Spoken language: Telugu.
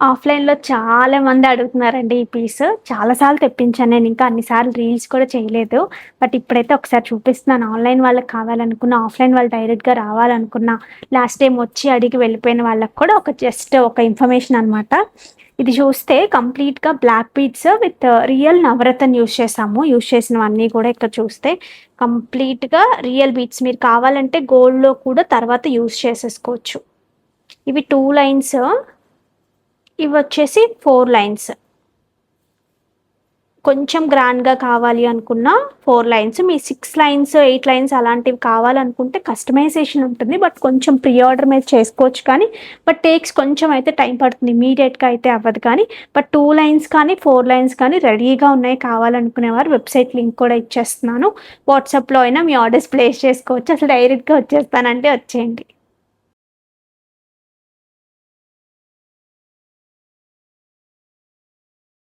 ఆఫ్‌లైన్‌లో చాలా మంది అడుగుతున్నారండి ఈ పీస్. చాలా సార్లు తెప్పించాను నేను. ఇంకా అన్ని సార్లు రీల్స్ కూడా చేయలేదు. బట్ ఇప్పుడైతే ఒకసారి చూపిస్తున్నాను. ఆన్‌లైన్ వాళ్ళకి కావాలనుకున్న, ఆఫ్‌లైన్ వాళ్ళు డైరెక్ట్‌గా రావాలనుకున్న, లాస్ట్ టైమ్ వచ్చి అడిగి వెళ్ళిపోయిన వాళ్ళకి కూడా జస్ట్ ఒక ఇన్ఫర్మేషన్ అనమాట. ఇది చూస్తే కంప్లీట్‌గా black beads with real Navaratna use చేసినవన్నీ కూడా ఇక్కడ చూస్తే కంప్లీట్‌గా రియల్ బీడ్స్. మీరు కావాలంటే గోల్డ్‌లో కూడా తర్వాత యూజ్ చేసేసుకోవచ్చు. ఇవి 2 లైన్స్. ఇవొచ్చేసి 4 లైన్స్. కొంచెం గ్రాండ్‌గా కావాలి అనుకున్న 4 లైన్స్. మీ 6 లైన్స్, 8 లైన్స్ అలాంటివి కావాలనుకుంటే కస్టమైజేషన్ ఉంటుంది. బట్ కొంచెం ప్రీ ఆర్డర్ మీద చేసుకోవచ్చు కానీ, బట్ టేక్స్ కొంచెం అయితే టైం పడుతుంది. ఇమ్మీడియేట్‌గా అయితే అవ్వదు కానీ, బట్ 2 లైన్స్ కానీ, 4 లైన్స్ కానీ రెడీగా ఉన్నాయి కావాలనుకునేవారు వెబ్‌సైట్ లింక్ కూడా ఇచ్చేస్తున్నాను. వాట్సాప్‌లో అయినా మీ ఆర్డర్స్ ప్లేస్ చేసుకోవచ్చు. అసలు డైరెక్ట్‌గా వచ్చేస్తానంటే వచ్చేయండి.